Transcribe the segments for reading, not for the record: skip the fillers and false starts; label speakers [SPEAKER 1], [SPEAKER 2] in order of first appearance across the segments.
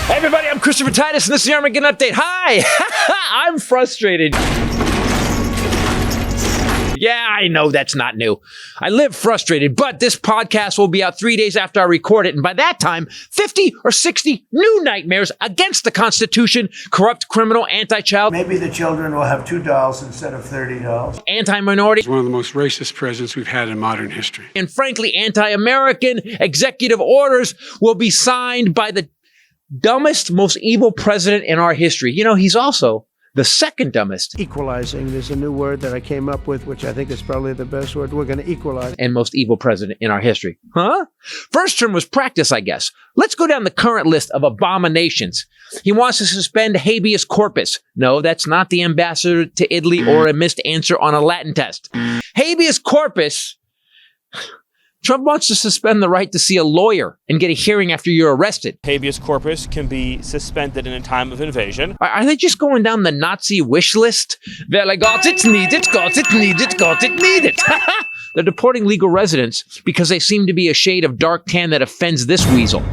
[SPEAKER 1] Hey everybody, I'm Christopher Titus, and this is the Armageddon Update. Hi! I'm frustrated. Yeah, I know that's not new. I live frustrated, but this podcast will be out 3 days after I record it, and by that time, 50 or 60 new nightmares against the Constitution, corrupt, criminal, anti-child.
[SPEAKER 2] Maybe the children will have 2 dolls instead of 30 dolls.
[SPEAKER 1] Anti-minority.
[SPEAKER 3] He's one of the most racist presidents we've had in modern history.
[SPEAKER 1] And frankly, anti-American executive orders will be signed by the dumbest, most evil president in our history. You know, he's also the second dumbest.
[SPEAKER 2] Equalizing. There's a new word that I came up with, which I think is probably the best word. We're going to equalize.
[SPEAKER 1] And most evil president in our history. Huh? First term was practice, I guess. Let's go down the current list of abominations. He wants to suspend habeas corpus. No, that's not the ambassador to Italy or a missed answer on a Latin test. Habeas corpus. Trump wants to suspend the right to see a lawyer and get a hearing after you're arrested.
[SPEAKER 4] Habeas corpus can be suspended in a time of invasion.
[SPEAKER 1] Are they just going down the Nazi wish list? They're like, got it, need it, got it, need it, got it, need it. They're deporting legal residents because they seem to be a shade of dark tan that offends this weasel.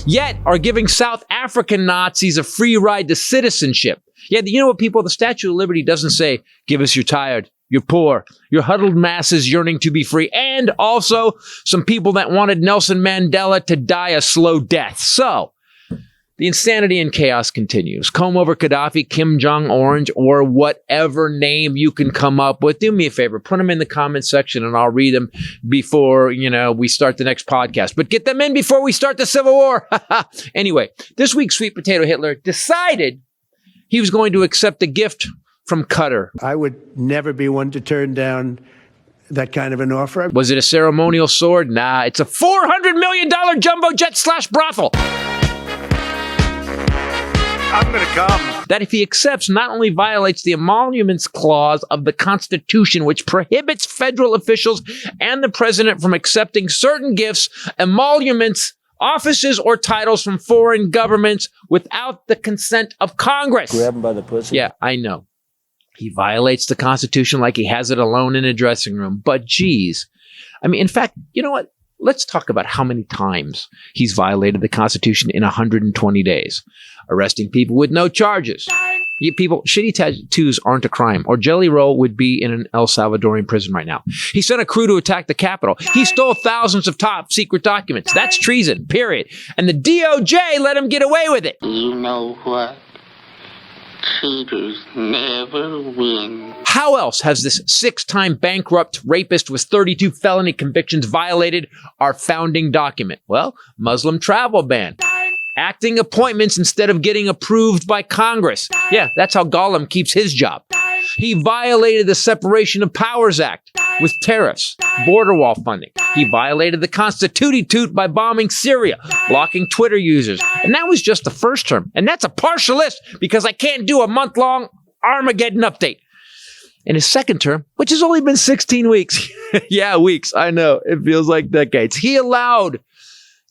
[SPEAKER 1] Yet are giving South African Nazis a free ride to citizenship. Yeah, you know what, people? The Statue of Liberty doesn't say, give us your tired, you're poor, your huddled masses yearning to be free, and also some people that wanted Nelson Mandela to die a slow death. So, the insanity and chaos continues. Comb over Gaddafi, Kim Jong-Orange, or whatever name you can come up with. Do me a favor, put them in the comment section and I'll read them before, we start the next podcast. But get them in before we start the Civil War. Anyway, this week, Sweet Potato Hitler decided he was going to accept a gift from Qatar.
[SPEAKER 2] I would never be one to turn down that kind of an offer.
[SPEAKER 1] Was it a ceremonial sword? Nah, it's a $400 million jumbo jet / brothel.
[SPEAKER 2] I'm going to come.
[SPEAKER 1] That if he accepts, not only violates the emoluments clause of the Constitution, which prohibits federal officials and the president from accepting certain gifts, emoluments, offices, or titles from foreign governments without the consent of Congress.
[SPEAKER 5] Grab him by the pussy.
[SPEAKER 1] Yeah, I know. He violates the Constitution like he has it alone in a dressing room. But geez, in fact, you know what? Let's talk about how many times he's violated the Constitution in 120 days. Arresting people with no charges. Shitty tattoos aren't a crime, or Jelly Roll would be in an El Salvadorian prison right now. He sent a crew to attack the Capitol. He stole thousands of top secret documents. That's treason, period. And the DOJ let him get away with it.
[SPEAKER 6] You know what? Cheaters never win.
[SPEAKER 1] How else has this 6-time bankrupt rapist with 32 felony convictions violated our founding document? Well, Muslim travel ban. Acting appointments instead of getting approved by Congress. Yeah, that's how Gollum keeps his job. He violated the Separation of Powers Act with tariffs, border wall funding. He violated the Constitution by bombing Syria, blocking Twitter users. And that was just the first term. And that's a partial list because I can't do a month-long Armageddon update. In his second term, which has only been 16 weeks. Yeah, weeks. I know. It feels like decades. He allowed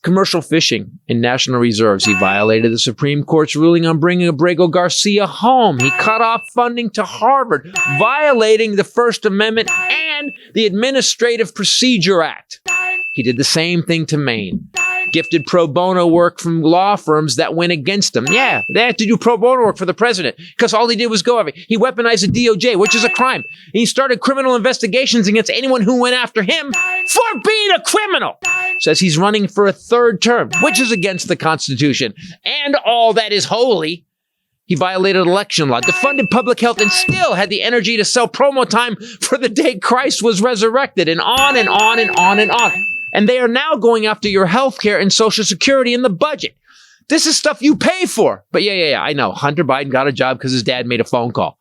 [SPEAKER 1] commercial fishing in national reserves. He violated the Supreme Court's ruling on bringing Abrego Garcia home. He cut off funding to Harvard, violating the First Amendment and the Administrative Procedure Act. He did the same thing to Maine. Gifted pro bono work from law firms that went against him. Yeah, they had to do pro bono work for the president because all he did was go over. He weaponized the DOJ, which is a crime. And he started criminal investigations against anyone who went after him for being a criminal. Says he's running for a third term, which is against the Constitution and all that is holy. He violated election law, defunded public health, and still had the energy to sell promo time for the day Christ was resurrected, and on and on and on and on. And they are now going after your health care and Social Security in the budget. This is stuff you pay for. But yeah, I know. Hunter Biden got a job because his dad made a phone call.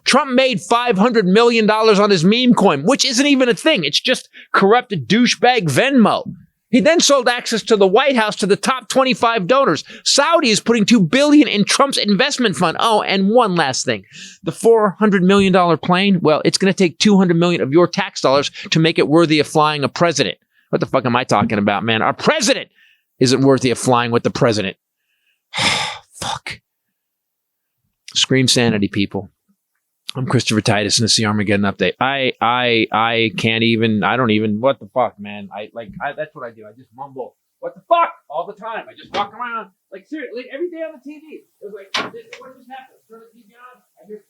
[SPEAKER 1] Trump made $500 million on his meme coin, which isn't even a thing. It's just corrupt douchebag Venmo. He then sold access to the White House to the top 25 donors. Saudi is putting $2 billion in Trump's investment fund. Oh, and one last thing. The $400 million plane, well, it's going to take $200 million of your tax dollars to make it worthy of flying a president. What the fuck am I talking about, man? Our president isn't worthy of flying with the president. Fuck. Scream sanity, people. I'm Christopher Titus, and this is the Armageddon Update. I don't even, what the fuck, man? That's what I do. I just mumble. What the fuck? All the the time. I just walk around, like seriously, like, every day on the TV. It was like, what just happened? Turn the TV on, I hear